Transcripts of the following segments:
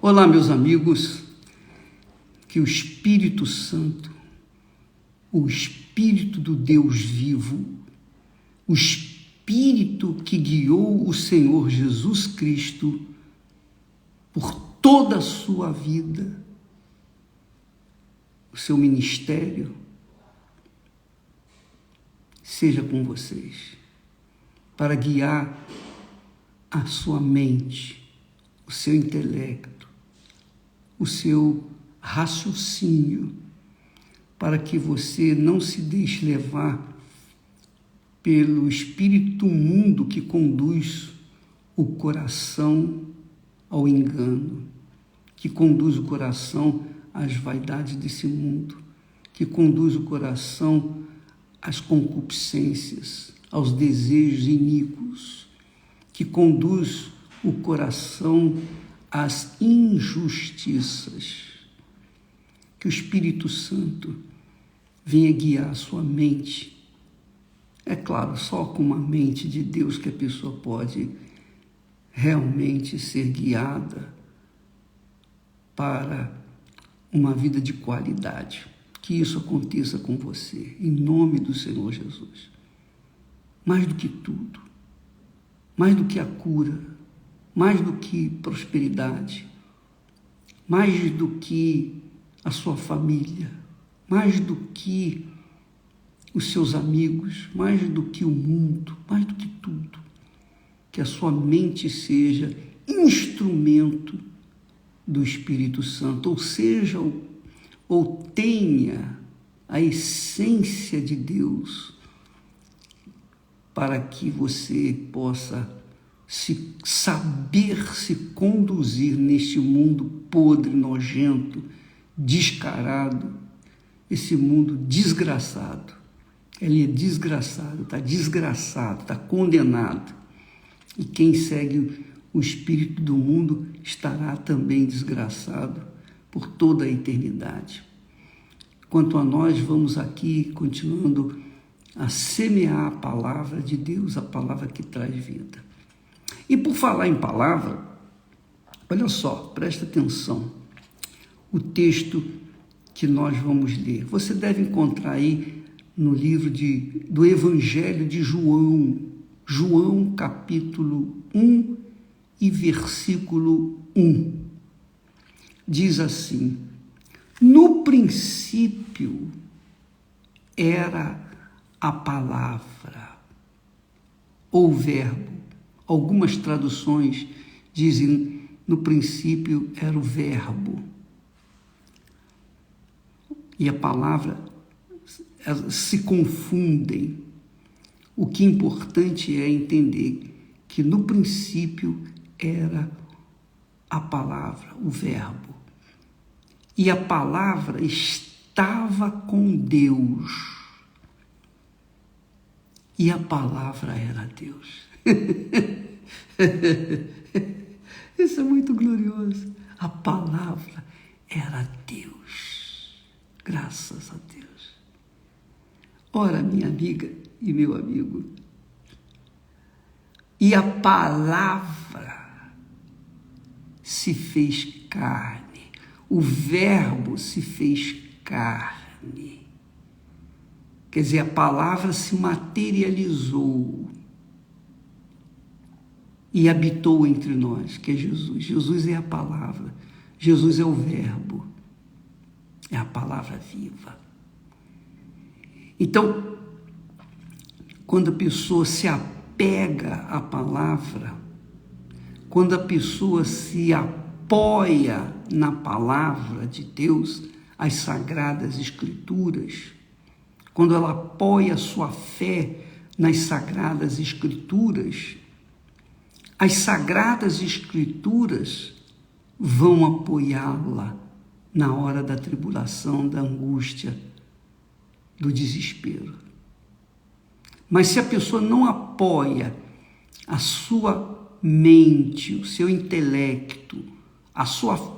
Olá, meus amigos, que o Espírito Santo, o Espírito do Deus vivo, o Espírito que guiou o Senhor Jesus Cristo por toda a sua vida, o seu ministério, seja com vocês, para guiar a sua mente, o seu intelecto, o seu raciocínio, para que você não se deixe levar pelo espírito mundo que conduz o coração ao engano, que conduz o coração às vaidades desse mundo, que conduz o coração às concupiscências, aos desejos iníquos, que conduz o coração às injustiças. Que o Espírito Santo venha guiar a sua mente. É claro, só com uma mente de Deus que a pessoa pode realmente ser guiada para uma vida de qualidade. Que isso aconteça com você, em nome do Senhor Jesus. Mais do que tudo, mais do que a cura, mais do que prosperidade, mais do que a sua família, mais do que os seus amigos, mais do que o mundo, mais do que tudo, que a sua mente seja instrumento do Espírito Santo, ou seja, ou tenha a essência de Deus, para que você possa saber se conduzir neste mundo podre, nojento, descarado, esse mundo desgraçado. Ele é desgraçado, está condenado. E quem segue o espírito do mundo estará também desgraçado por toda a eternidade. Quanto a nós, vamos aqui continuando a semear a palavra de Deus, a palavra que traz vida. E por falar em palavra, olha só, presta atenção, o texto que nós vamos ler. Você deve encontrar aí no livro do Evangelho de João, João capítulo 1 e versículo 1. Diz assim: no princípio era a palavra, ou verbo. Algumas traduções dizem, no princípio era o verbo. E a palavra se confundem. O que é importante é entender que no princípio era a palavra, o verbo. E a palavra estava com Deus. E a palavra era Deus. Isso é muito glorioso. A palavra era Deus. Graças a Deus. Ora, minha amiga e meu amigo, e a palavra se fez carne, o verbo se fez carne. Quer dizer, a palavra se materializou e habitou entre nós, que é Jesus. Jesus é a palavra, Jesus é o verbo, é a palavra viva. Então, quando a pessoa se apega à palavra, quando a pessoa se apoia na palavra de Deus, as sagradas escrituras, quando ela apoia a sua fé nas sagradas escrituras, as sagradas escrituras vão apoiá-la na hora da tribulação, da angústia, do desespero. Mas se a pessoa não apoia a sua mente, o seu intelecto, a sua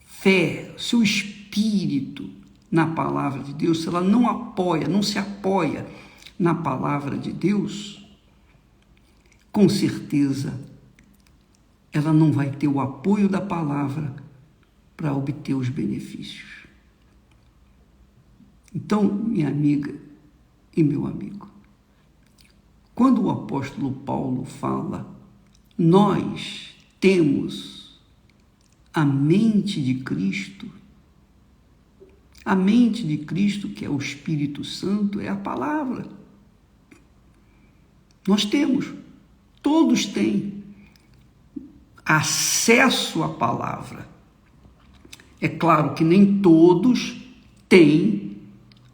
fé, o seu espírito na palavra de Deus, se ela não apoia, não se apoia na palavra de Deus, com certeza ela não vai ter o apoio da palavra para obter os benefícios. Então, minha amiga e meu amigo, quando o apóstolo Paulo fala, nós temos a mente de Cristo, a mente de Cristo, que é o Espírito Santo, é a palavra. Nós temos, todos têm acesso à palavra. É claro que nem todos têm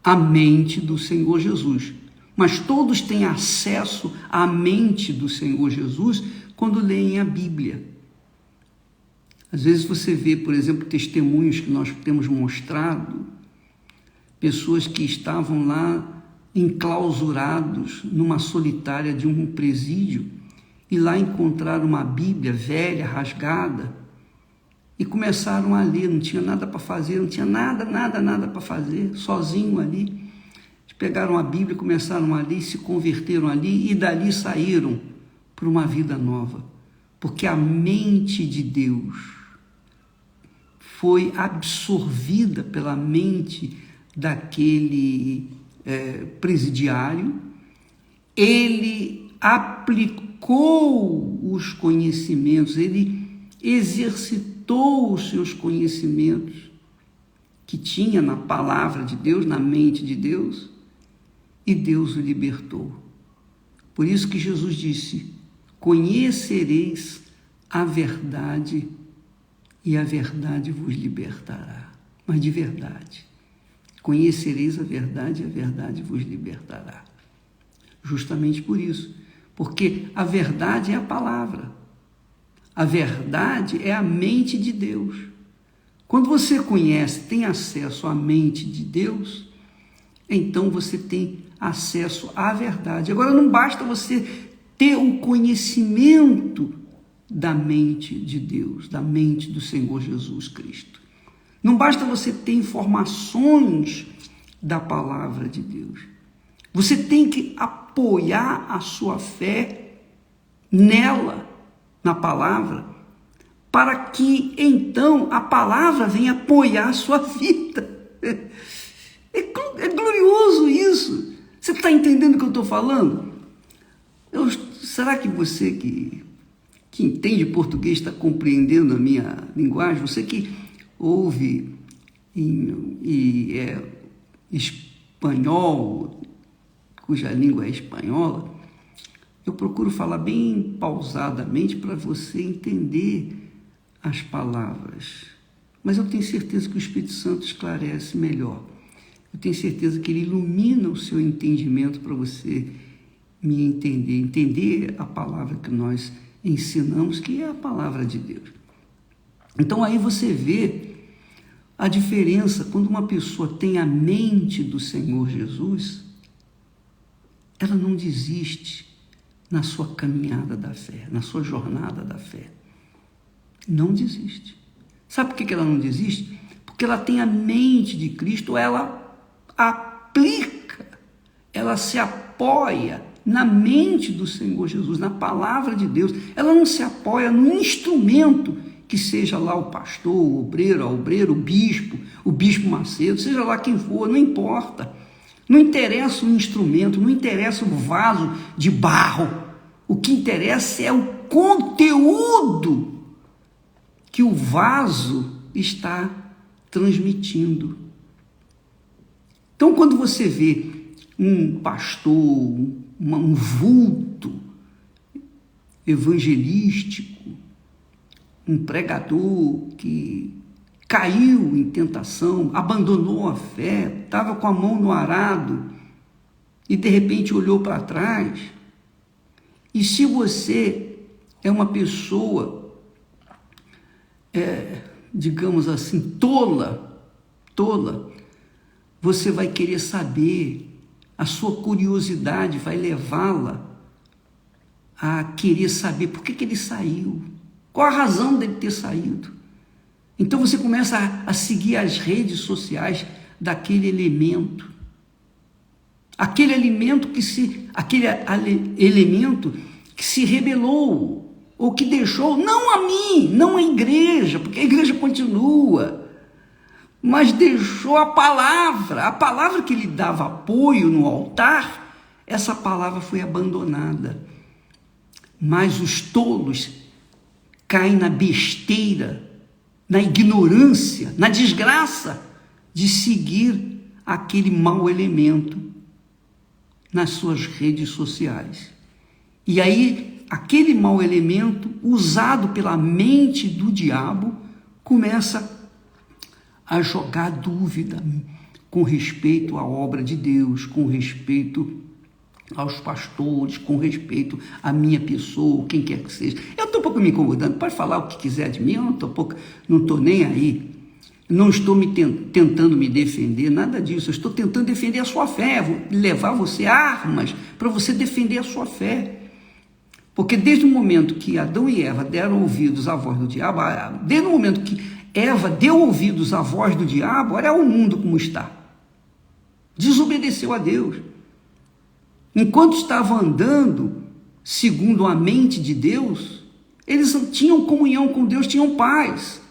a mente do Senhor Jesus, mas todos têm acesso à mente do Senhor Jesus quando leem a Bíblia. Às vezes você vê, por exemplo, testemunhos que nós temos mostrado, pessoas que estavam lá enclausurados numa solitária de um presídio e lá encontraram uma Bíblia velha, rasgada, e começaram a ler, não tinha nada para fazer, não tinha nada para fazer, sozinho ali. Pegaram a Bíblia, começaram a ler, se converteram ali e dali saíram para uma vida nova, porque a mente de Deus foi absorvida pela mente daquele presidiário, ele aplicou os conhecimentos, ele exercitou os seus conhecimentos que tinha na palavra de Deus, na mente de Deus, e Deus o libertou. Por isso que Jesus disse, conhecereis a verdade e a verdade vos libertará. Mas de verdade. Conhecereis a verdade e a verdade vos libertará. Justamente por isso. Porque a verdade é a palavra. A verdade é a mente de Deus. Quando você conhece, tem acesso à mente de Deus, então você tem acesso à verdade. Agora, não basta você ter o conhecimento da mente de Deus, da mente do Senhor Jesus Cristo. Não basta você ter informações da palavra de Deus. Você tem que apoiar a sua fé nela, na palavra, para que então a palavra venha apoiar a sua vida. É glorioso isso. Você está entendendo o que eu estou falando? Será que você que entende português está compreendendo a minha linguagem? Você que ouve e é espanhol, cuja língua é espanhola, eu procuro falar bem pausadamente para você entender as palavras. Mas eu tenho certeza que o Espírito Santo esclarece melhor. Eu tenho certeza que ele ilumina o seu entendimento para você me entender a palavra que nós ensinamos, que é a palavra de Deus. Então aí você vê a diferença quando uma pessoa tem a mente do Senhor Jesus, ela não desiste na sua caminhada da fé, na sua jornada da fé. Não desiste. Sabe por que ela não desiste? Porque ela tem a mente de Cristo, ela aplica, ela se apoia na mente do Senhor Jesus, na palavra de Deus. Ela não se apoia no instrumento que seja lá o pastor, o obreiro, o bispo Macedo, seja lá quem for, não importa. Não interessa o instrumento, não interessa o vaso de barro. O que interessa é o conteúdo que o vaso está transmitindo. Então, quando você vê um pastor, um vulto evangelístico, um pregador que caiu em tentação, abandonou a fé, estava com a mão no arado e de repente olhou para trás. E se você é uma pessoa, digamos assim, tola, você vai querer saber, a sua curiosidade vai levá-la a querer saber por que ele saiu, qual a razão dele ter saído. Então você começa a seguir as redes sociais daquele elemento. Aquele elemento que se rebelou ou que deixou, não a mim, não a igreja, porque a igreja continua, mas deixou a palavra que lhe dava apoio no altar, essa palavra foi abandonada. Mas os tolos caem na besteira, na ignorância, na desgraça de seguir aquele mau elemento nas suas redes sociais. E aí, aquele mau elemento, usado pela mente do diabo, começa a jogar dúvida com respeito à obra de Deus, com respeito aos pastores, com respeito à minha pessoa, quem quer que seja. Eu estou um pouco me incomodando, pode falar o que quiser de mim, eu não estou nem aí. Não estou tentando me defender, nada disso. Eu estou tentando defender a sua fé, vou levar você armas para você defender a sua fé. Porque desde o momento que Adão e Eva deram ouvidos à voz do diabo, desde o momento que Eva deu ouvidos à voz do diabo, olha o mundo como está. Desobedeceu a Deus. Enquanto estavam andando segundo a mente de Deus, eles tinham comunhão com Deus, tinham paz.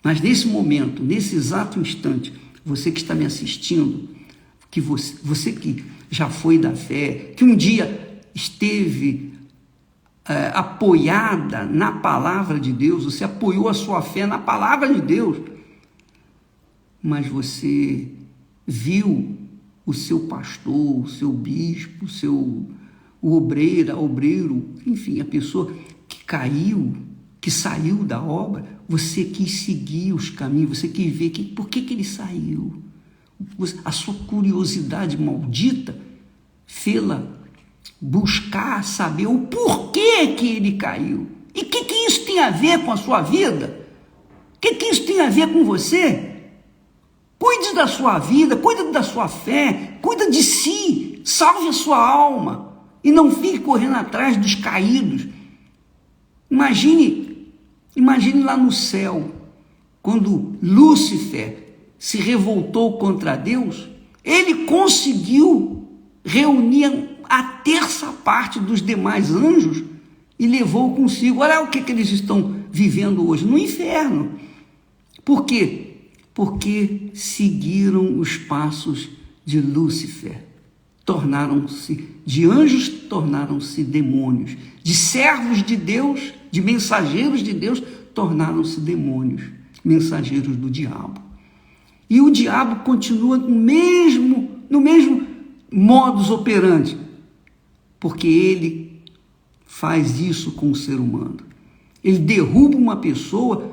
Mas nesse momento, nesse exato instante, você que está me assistindo, que você que já foi da fé, que um dia esteve apoiada na palavra de Deus, você apoiou a sua fé na palavra de Deus, mas você viu o seu pastor, o seu bispo, o obreiro, enfim, a pessoa que caiu, que saiu da obra, você quis seguir os caminhos, você quis ver por que ele saiu. A sua curiosidade maldita fê-la buscar saber o porquê que ele caiu. E o que isso tem a ver com a sua vida? O que isso tem a ver com você? Cuide da sua vida, cuide da sua fé, cuide de si, salve a sua alma e não fique correndo atrás dos caídos. Imagine lá no céu, quando Lúcifer se revoltou contra Deus, ele conseguiu reunir a terça parte dos demais anjos e levou consigo. Olha o que eles estão vivendo hoje, no inferno. Por quê? Porque seguiram os passos de Lúcifer. Tornaram-se, de anjos, tornaram-se demônios. De servos de Deus, de mensageiros de Deus, tornaram-se demônios, mensageiros do diabo. E o diabo continua no mesmo modus operandi, porque ele faz isso com o ser humano. Ele derruba uma pessoa,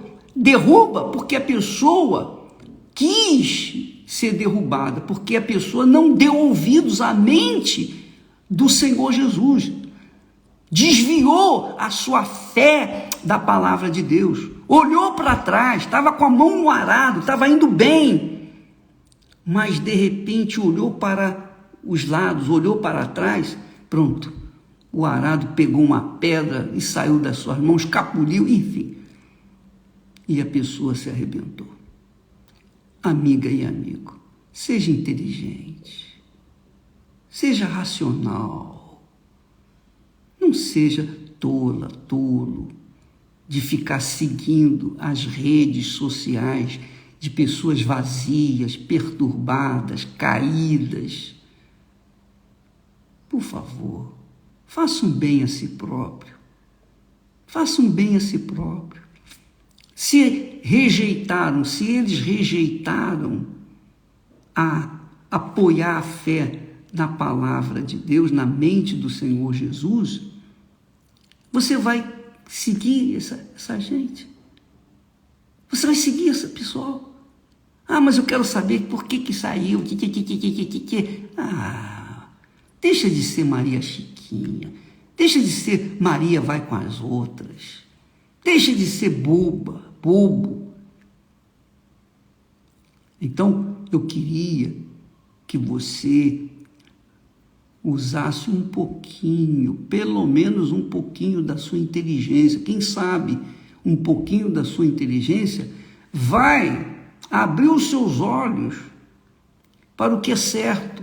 porque a pessoa quis ser derrubada, porque a pessoa não deu ouvidos à mente do Senhor Jesus, desviou a sua fé da palavra de Deus, olhou para trás, estava com a mão no arado, estava indo bem, mas de repente olhou para os lados, olhou para trás, pronto, o arado pegou uma pedra e saiu das suas mãos, escapuliu, enfim, e a pessoa se arrebentou. Amiga e amigo, seja inteligente, seja racional, não seja tolo de ficar seguindo as redes sociais de pessoas vazias, perturbadas, caídas. Por favor, faça um bem a si próprio. Faça um bem a si próprio. Se eles rejeitaram a apoiar a fé na palavra de Deus, na mente do Senhor Jesus, você vai seguir essa gente. Você vai seguir esse pessoal. Ah, mas eu quero saber por que saiu. Deixa de ser Maria Chiquinha. Deixa de ser Maria vai com as outras. Deixa de ser bobo. Então, eu queria que você usasse um pouquinho, pelo menos um pouquinho da sua inteligência. Quem sabe um pouquinho da sua inteligência vai abrir os seus olhos para o que é certo,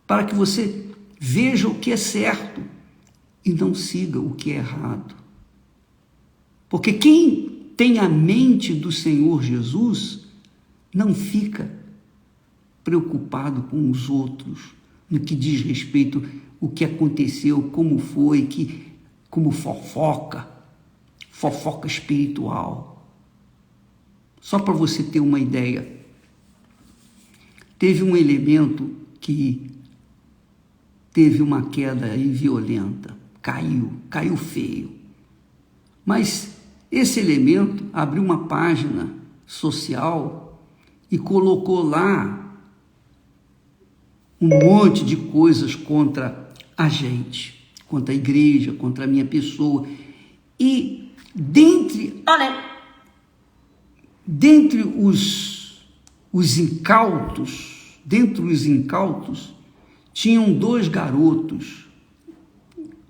para que você veja o que é certo e não siga o que é errado. Porque quem tem a mente do Senhor Jesus não fica preocupado com os outros, no que diz respeito o que aconteceu, como foi, como fofoca espiritual. Só para você ter uma ideia, teve um elemento que teve uma queda aí violenta, caiu feio. Mas esse elemento abriu uma página social e colocou lá um monte de coisas contra a gente, contra a igreja, contra a minha pessoa. E dentre os incautos, tinham 2 garotos,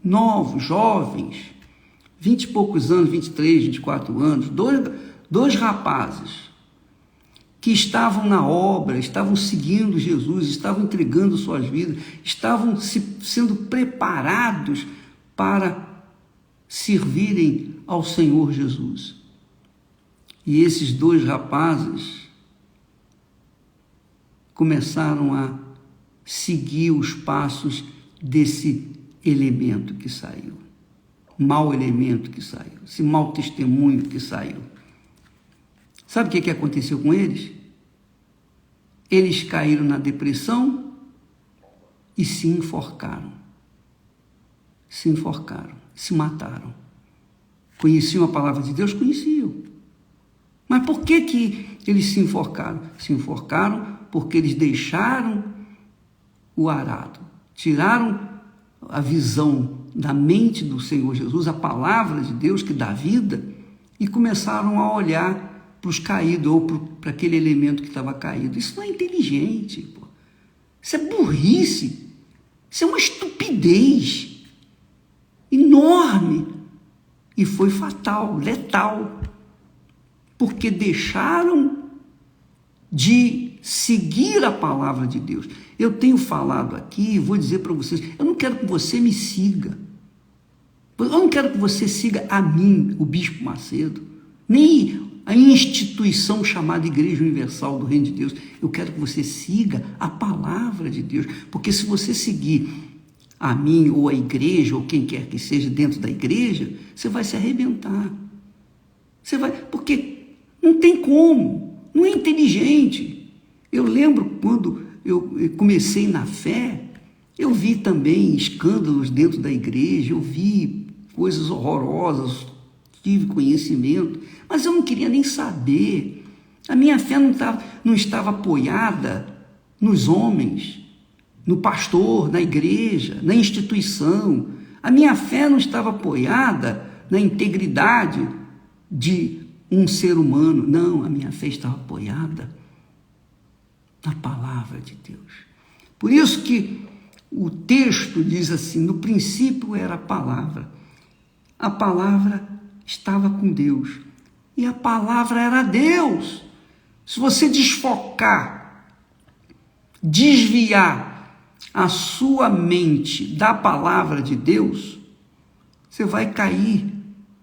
novos, jovens, 20 e poucos anos, 23, 24 anos, dois rapazes que estavam na obra, estavam seguindo Jesus, estavam entregando suas vidas, estavam sendo preparados para servirem ao Senhor Jesus. E esses 2 rapazes começaram a seguir os passos desse elemento que saiu, mau elemento que saiu, esse mau testemunho que saiu. Sabe o que aconteceu com eles? Eles caíram na depressão e se enforcaram. Se mataram. Conheciam a palavra de Deus? Conheciam. Mas por que eles se enforcaram? Se enforcaram porque eles deixaram o arado, tiraram a visão da mente do Senhor Jesus, a palavra de Deus que dá vida, e começaram a olhar para os caídos ou para aquele elemento que estava caído. Isso não é inteligente, pô. Isso é burrice, isso é uma estupidez enorme e foi fatal, letal, porque deixaram de seguir a palavra de Deus. Eu tenho falado aqui, vou dizer para vocês, eu não quero que você me siga, eu não quero que você siga a mim, o Bispo Macedo, nem a instituição chamada Igreja Universal do Reino de Deus. Eu quero que você siga a palavra de Deus, porque se você seguir a mim ou a igreja ou quem quer que seja dentro da igreja, você vai se arrebentar. Porque não tem como, não é inteligente. Eu lembro quando eu comecei na fé, eu vi também escândalos dentro da igreja, eu vi coisas horrorosas, tive conhecimento, mas eu não queria nem saber. A minha fé não estava apoiada nos homens, no pastor, na igreja, na instituição. A minha fé não estava apoiada na integridade de um ser humano. Não, a minha fé estava apoiada na palavra de Deus. Por isso que o texto diz assim: no princípio era a palavra estava com Deus, e a palavra era Deus. Se você desfocar, desviar a sua mente da palavra de Deus, você vai cair,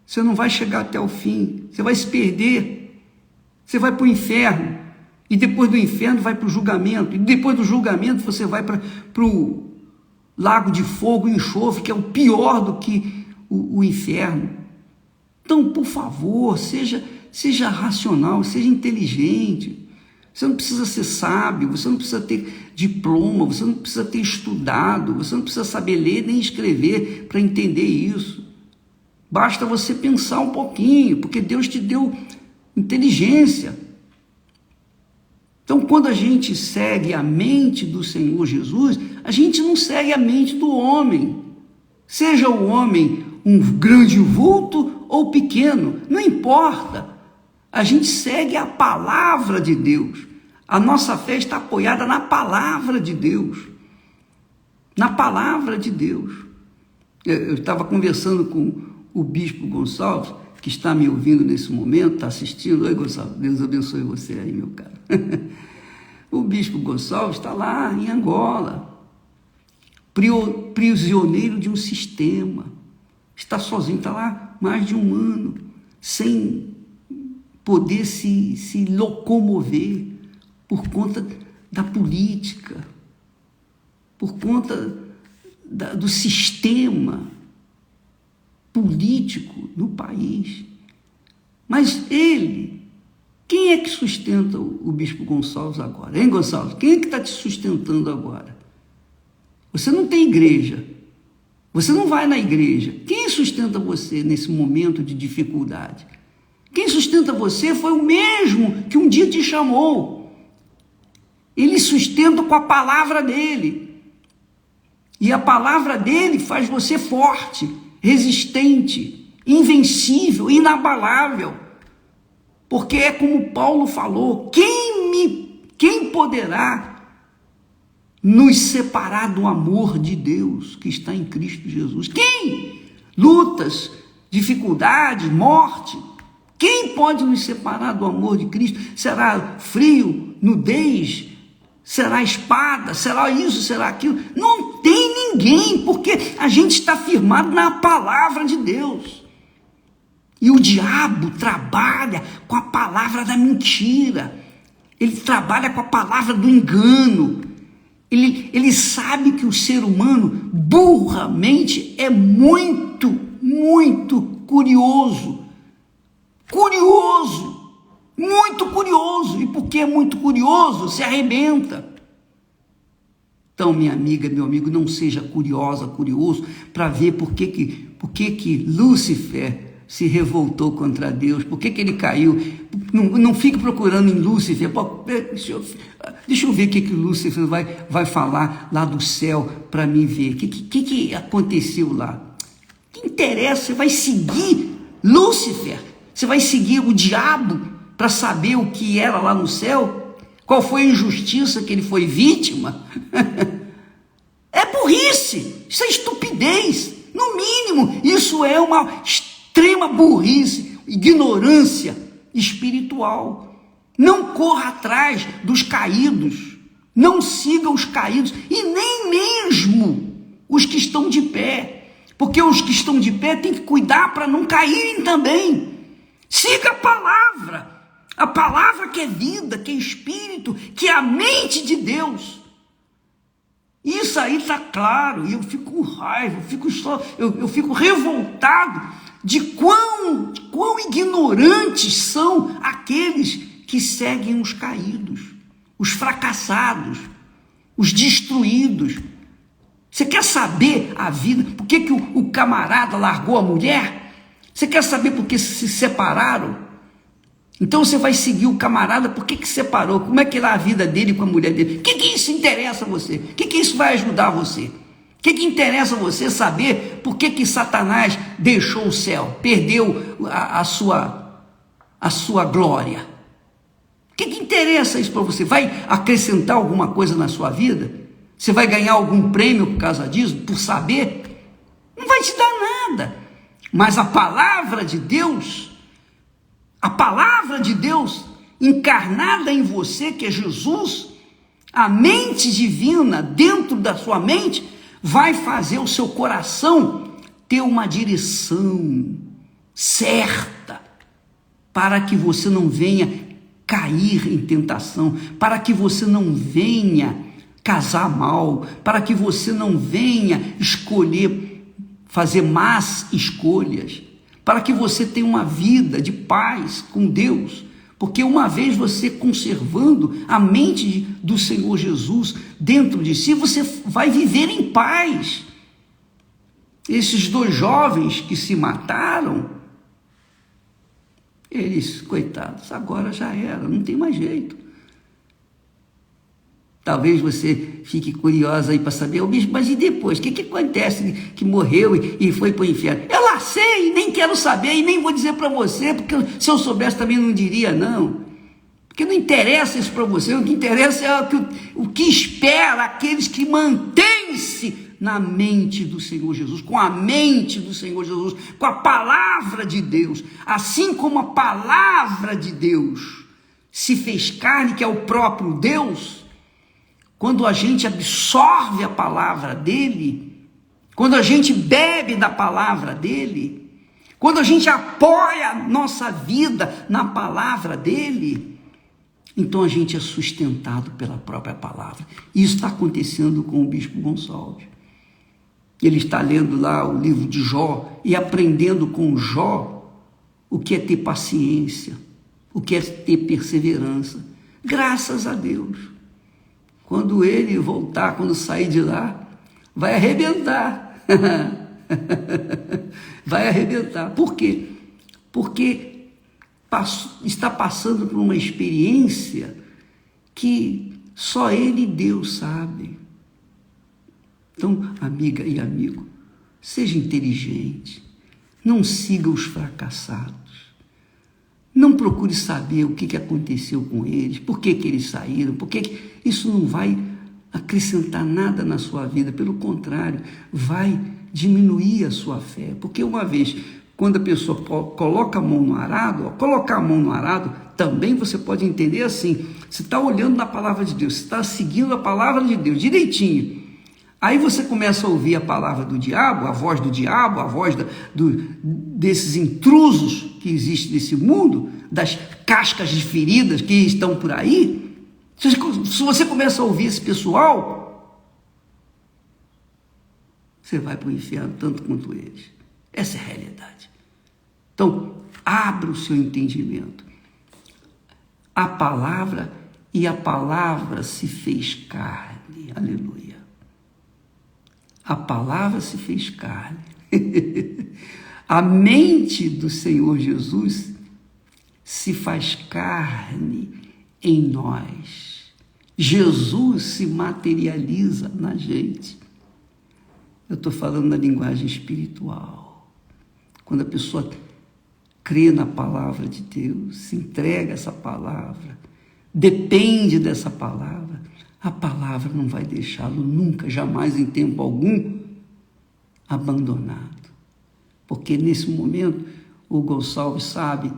você não vai chegar até o fim, você vai se perder, você vai para o inferno, e depois do inferno vai para o julgamento, e depois do julgamento você vai para o lago de fogo e enxofre, que é o pior do que o inferno. Então, por favor, seja racional, seja inteligente. Você não precisa ser sábio, você não precisa ter diploma, você não precisa ter estudado, você não precisa saber ler nem escrever para entender isso. Basta você pensar um pouquinho, porque Deus te deu inteligência. Então, quando a gente segue a mente do Senhor Jesus, a gente não segue a mente do homem. Seja o homem um grande vulto ou pequeno, não importa. A gente segue a palavra de Deus. A nossa fé está apoiada na palavra de Deus. Na palavra de Deus. Eu estava conversando com o Bispo Gonçalves, que está me ouvindo nesse momento, está assistindo. Oi, Gonçalves, Deus abençoe você aí, meu cara. O Bispo Gonçalves está lá em Angola, prisioneiro de um sistema. está sozinho, está lá mais de um ano, sem poder se locomover por conta da política, por conta do sistema político no país. Mas ele, quem é que sustenta o Bispo Gonçalves agora? Hein, Gonçalves? Quem é que está te sustentando agora? Você não tem igreja. Você não vai na igreja. Quem sustenta você nesse momento de dificuldade? Quem sustenta você foi o mesmo que um dia te chamou. Ele sustenta com a palavra dele. E a palavra dele faz você forte, resistente, invencível, inabalável. Porque é como Paulo falou, quem poderá nos separar do amor de Deus que está em Cristo Jesus? Quem? Lutas, dificuldades, morte. Quem pode nos separar do amor de Cristo? Será frio, nudez? Será espada? Será isso? Será aquilo? Não tem ninguém, porque a gente está firmado na palavra de Deus. E o diabo trabalha com a palavra da mentira. Ele trabalha com a palavra do engano. Ele sabe que o ser humano, burramente, é muito, muito curioso. Curioso, muito curioso. E porque é muito curioso, se arrebenta. Então, minha amiga, meu amigo, não seja curiosa, curioso, para ver por que Lúcifer se revoltou contra Deus, por que ele caiu. Não fique procurando em Lúcifer. Deixa eu ver o que Lúcifer vai falar lá do céu para mim ver. O que aconteceu lá? O que interessa? Você vai seguir Lúcifer? Você vai seguir o diabo para saber o que era lá no céu? Qual foi a injustiça que ele foi vítima? É burrice, isso é estupidez. No mínimo, isso é uma extrema burrice, ignorância espiritual. Não corra atrás dos caídos, não siga os caídos, e nem mesmo os que estão de pé, porque os que estão de pé têm que cuidar para não caírem também. Siga a palavra que é vida, que é espírito, que é a mente de Deus. Isso aí está claro, e eu fico com raiva, eu fico revoltado de quão ignorantes são aqueles que seguem os caídos, os fracassados, os destruídos. Você quer saber a vida? Por que o camarada largou a mulher? Você quer saber por que se separaram? Então você vai seguir o camarada, por que separou? Como é que era a vida dele com a mulher dele? O que isso interessa a você? O que isso vai ajudar você? O que interessa a você saber por que Satanás deixou o céu, perdeu a sua glória? O que interessa isso para você? Vai acrescentar alguma coisa na sua vida? Você vai ganhar algum prêmio por causa disso, por saber? Não vai te dar nada. Mas a palavra de Deus encarnada em você, que é Jesus, a mente divina dentro da sua mente, vai fazer o seu coração ter uma direção certa, para que você não venha cair em tentação, para que você não venha casar mal, para que você não venha fazer más escolhas, para que você tenha uma vida de paz com Deus, porque uma vez você conservando a mente do Senhor Jesus dentro de si, você vai viver em paz. Esses 2 jovens que se mataram, eles, coitados, agora já era, não tem mais jeito. Talvez você fique curiosa aí para saber, mas e depois? O que acontece que morreu e foi para o inferno? Eu lá sei, nem quero saber e nem vou dizer para você, porque se eu soubesse também não diria não. Porque não interessa isso para você, o que interessa é o que espera aqueles que mantêm-se na mente do Senhor Jesus, com a mente do Senhor Jesus, com a palavra de Deus. Assim como a palavra de Deus se fez carne, que é o próprio Deus, quando a gente absorve a palavra dele, quando a gente bebe da palavra dele, quando a gente apoia a nossa vida na palavra dele, então a gente é sustentado pela própria palavra. Isso está acontecendo com o bispo Gonçalves. Ele está lendo lá o livro de Jó e aprendendo com Jó o que é ter paciência, o que é ter perseverança. Graças a Deus. Quando ele voltar, quando sair de lá, vai arrebentar. Vai arrebentar. Por quê? Porque está passando por uma experiência que só ele e Deus sabem. Então, amiga e amigo, seja inteligente, não siga os fracassados, não procure saber o que aconteceu com eles, por que eles saíram, isso não vai acrescentar nada na sua vida, pelo contrário, vai diminuir a sua fé, porque uma vez, quando a pessoa coloca a mão no arado, colocar a mão no arado, também você pode entender assim, você está olhando na palavra de Deus, você está seguindo a palavra de Deus direitinho, aí você começa a ouvir a palavra do diabo, a voz do diabo, a voz desses intrusos que existem nesse mundo, das cascas de feridas que estão por aí. Se você começa a ouvir esse pessoal, você vai para o inferno tanto quanto eles. Essa é a realidade. Então, abra o seu entendimento. A palavra, e a palavra se fez carne. Aleluia. A palavra se fez carne. A mente do Senhor Jesus se faz carne em nós. Jesus se materializa na gente. Eu estou falando na linguagem espiritual. Quando a pessoa crê na palavra de Deus, se entrega a essa palavra, depende dessa palavra, a palavra não vai deixá-lo nunca, jamais, em tempo algum, abandonado. Porque nesse momento, o Gonçalves sabe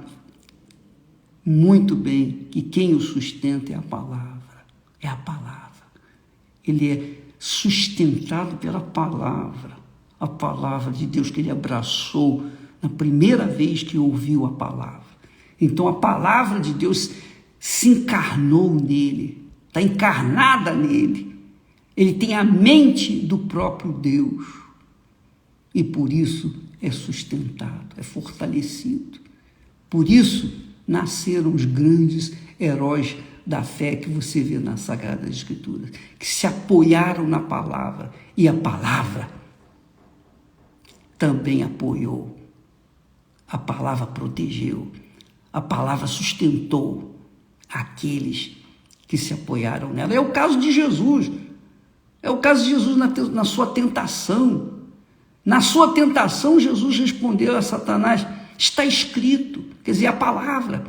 muito bem que quem o sustenta é a palavra. É a palavra. Ele é sustentado pela palavra. A palavra de Deus que ele abraçou na primeira vez que ouviu a palavra. Então a palavra de Deus se encarnou nele, está encarnada nele. Ele tem a mente do próprio Deus. E por isso é sustentado, é fortalecido. Por isso nasceram os grandes heróis da fé que você vê nas Sagradas Escrituras, que se apoiaram na palavra, e a palavra também apoiou. A palavra protegeu, a palavra sustentou aqueles que se apoiaram nela. É o caso de Jesus, é o caso de Jesus na sua tentação. Na sua tentação, Jesus respondeu a Satanás: está escrito, quer dizer, a palavra,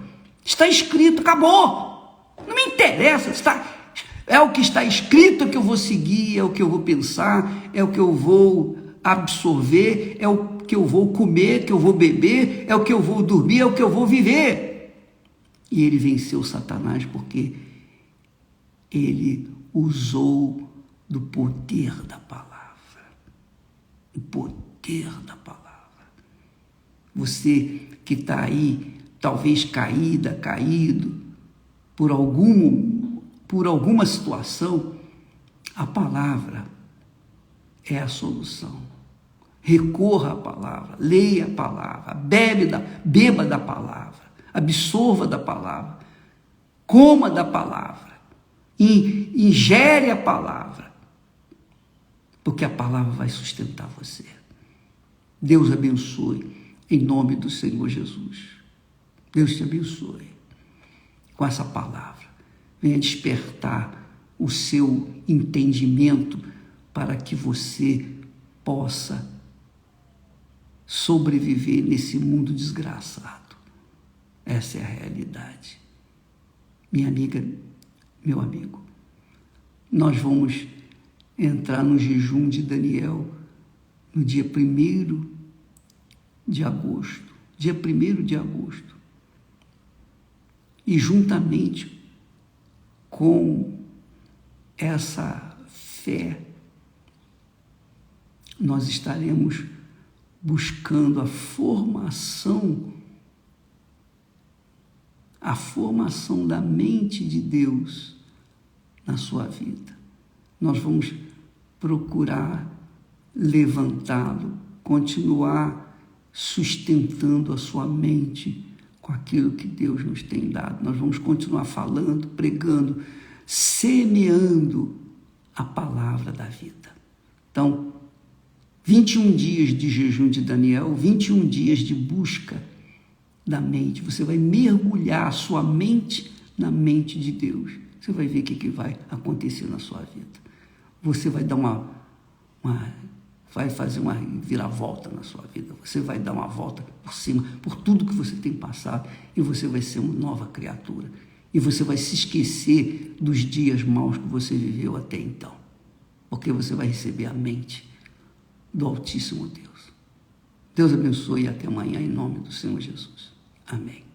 está escrito, acabou, não me interessa, é o que está escrito que eu vou seguir, é o que eu vou pensar, é o que eu vou absorver, é o que eu vou comer, que eu vou beber, é o que eu vou dormir, é o que eu vou viver. E ele venceu Satanás porque ele usou do poder da palavra. O poder da palavra. Você que está aí, talvez caído, por alguma situação, a palavra é a solução. Recorra à palavra, leia a palavra, beba da palavra, absorva da palavra, coma da palavra, ingere a palavra, porque a palavra vai sustentar você. Deus abençoe, em nome do Senhor Jesus. Deus te abençoe com essa palavra. Venha despertar o seu entendimento para que você possa sobreviver nesse mundo desgraçado. Essa é a realidade. Minha amiga, meu amigo, nós vamos entrar no jejum de Daniel no dia 1º de agosto. Dia 1º de agosto. E juntamente com essa fé, nós estaremos buscando a formação da mente de Deus na sua vida. Nós vamos procurar levantá-lo, continuar sustentando a sua mente com aquilo que Deus nos tem dado. Nós vamos continuar falando, pregando, semeando a palavra da vida. Então, 21 dias de jejum de Daniel, 21 dias de busca da mente. Você vai mergulhar a sua mente na mente de Deus. Você vai ver o que vai acontecer na sua vida. Você vai dar vai fazer uma viravolta na sua vida. Você vai dar uma volta por cima, por tudo que você tem passado, e você vai ser uma nova criatura. E você vai se esquecer dos dias maus que você viveu até então. Porque você vai receber a mente do Altíssimo Deus. Deus abençoe e até amanhã, em nome do Senhor Jesus. Amém.